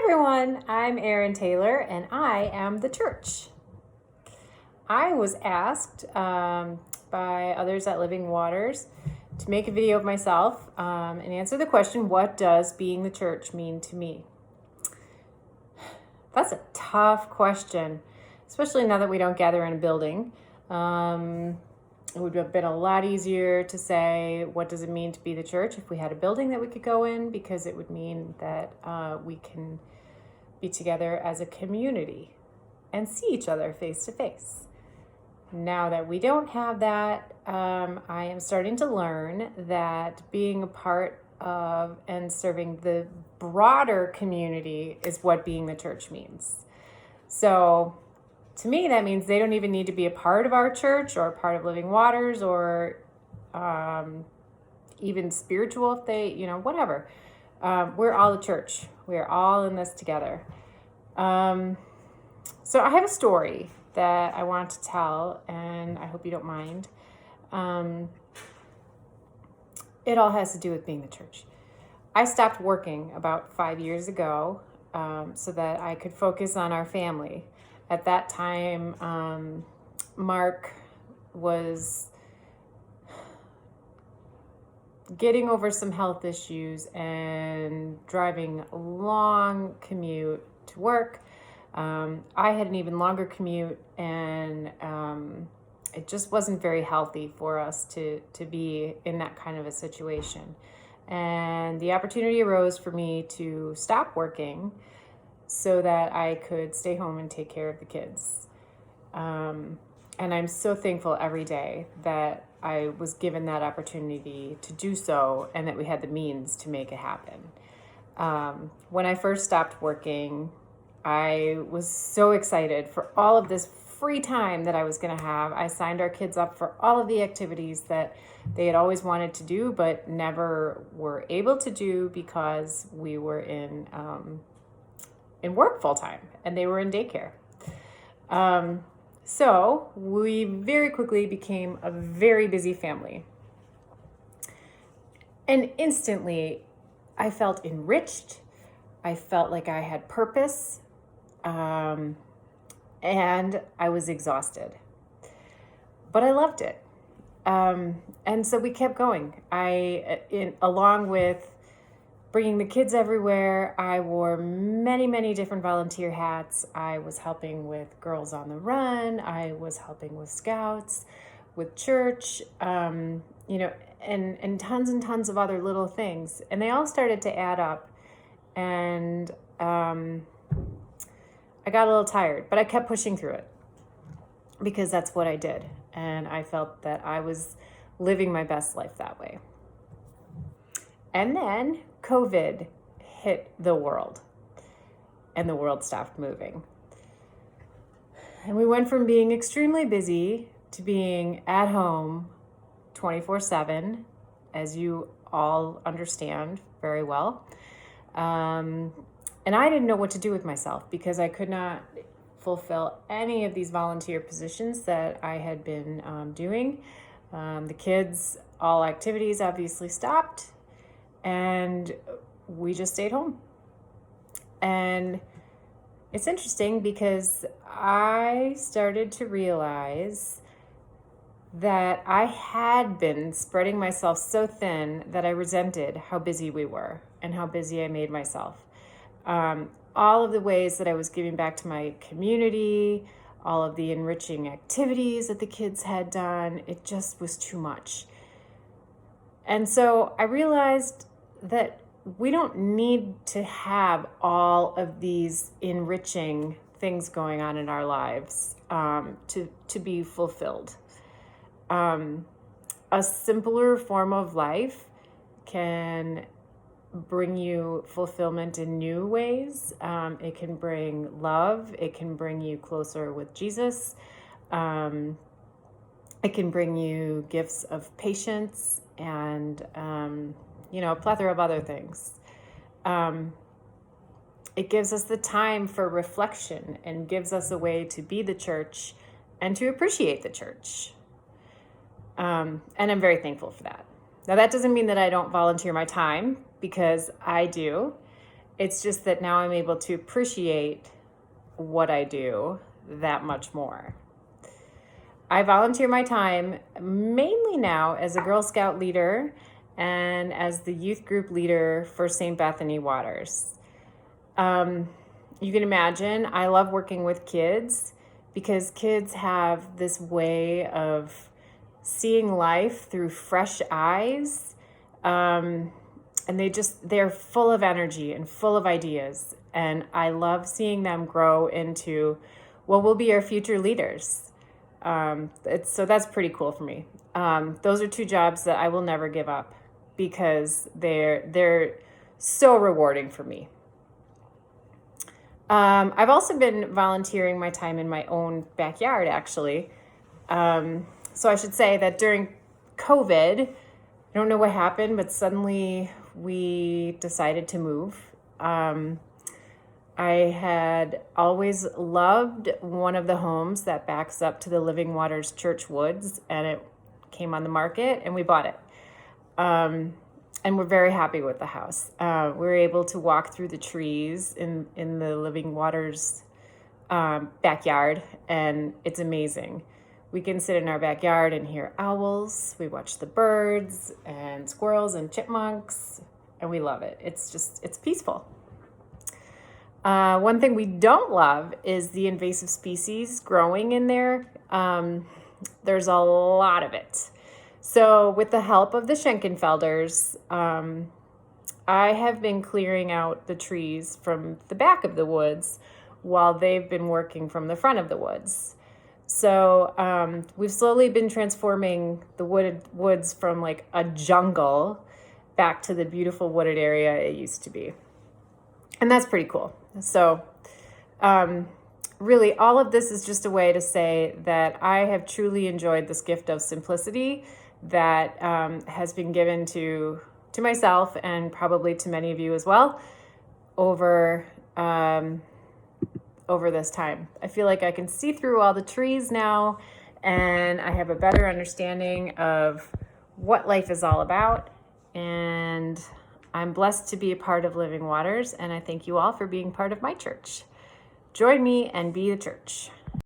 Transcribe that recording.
everyone, I'm Erin Taylor and I am the church. I was asked by others at Living Waters to make a video of myself and answer the question, what does being the church mean to me? That's a tough question, especially now that we don't gather in a building. It would have been a lot easier to say, what does it mean to be the church if we had a building that we could go in, because it would mean that we can be together as a community and see each other face to face. Now that we don't have that, I am starting to learn that being a part of and serving the broader community is what being the church means. So to me, that means they don't even need to be a part of our church or a part of Living Waters or even spiritual if they, whatever. We're all the church. We're all in this together. So I have a story that I want to tell, and I hope you don't mind. It all has to do with being the church. I stopped working about 5 years ago so that I could focus on our family. At that time, Mark was getting over some health issues and driving a long commute to work. I had an even longer commute, and it just wasn't very healthy for us to be in that kind of a situation. And the opportunity arose for me to stop working so that I could stay home and take care of the kids. And I'm so thankful every day that I was given that opportunity to do so and that we had the means to make it happen. When I first stopped working, I was so excited for all of this free time that I was going to have. I signed our kids up for all of the activities that they had always wanted to do but never were able to do because we were in work full time and they were in daycare. So we very quickly became a very busy family. And instantly I felt enriched. I felt like I had purpose. And I was exhausted, but I loved it. And so we kept going. Along with bringing the kids everywhere, I wore many, many different volunteer hats. I was helping with Girls on the Run. I was helping with Scouts, with church, and tons and tons of other little things. And they all started to add up. And I got a little tired, but I kept pushing through it because that's what I did. And I felt that I was living my best life that way. And then COVID hit the world and the world stopped moving. And we went from being extremely busy to being at home 24/7, as you all understand very well. And I didn't know what to do with myself because I could not fulfill any of these volunteer positions that I had been doing. The kids, all activities obviously stopped, and we just stayed home. And it's interesting because I started to realize that I had been spreading myself so thin that I resented how busy we were and how busy I made myself. All of the ways that I was giving back to my community, all of the enriching activities that the kids had done, it just was too much. And so I realized that we don't need to have all of these enriching things going on in our lives to be fulfilled. A simpler form of life can bring you fulfillment in new ways. It can bring love. It can bring you closer with Jesus. It can bring you gifts of patience and, a plethora of other things. It gives us the time for reflection and gives us a way to be the church and to appreciate the church. And I'm very thankful for that. Now, that doesn't mean that I don't volunteer my time, because I do. It's just that now I'm able to appreciate what I do that much more. I volunteer my time mainly now as a Girl Scout leader and as the youth group leader for St. Bethany Waters. You can imagine I love working with kids because kids have this way of seeing life through fresh eyes. And they're full of energy and full of ideas. And I love seeing them grow into what will be our future leaders. So that's pretty cool for me. Those are two jobs that I will never give up because they're so rewarding for me. I've also been volunteering my time in my own backyard, actually. So I should say that during COVID, I don't know what happened, but suddenly we decided to move. I had always loved one of the homes that backs up to the Living Waters Church Woods, and it came on the market, and we bought it. And we're very happy with the house. We're able to walk through the trees in the Living Waters backyard, and it's amazing. We can sit in our backyard and hear owls. We watch the birds and squirrels and chipmunks, and we love it. It's peaceful. One thing we don't love is the invasive species growing in there. There's a lot of it. So with the help of the Schenkenfelders, I have been clearing out the trees from the back of the woods while they've been working from the front of the woods. So we've slowly been transforming the woods from like a jungle back to the beautiful wooded area it used to be. And that's pretty cool. So really, all of this is just a way to say that I have truly enjoyed this gift of simplicity that has been given to myself and probably to many of you as well over this time. I feel like I can see through all the trees now, and I have a better understanding of what life is all about. And I'm blessed to be a part of Living Waters, and I thank you all for being part of my church. Join me and be the church.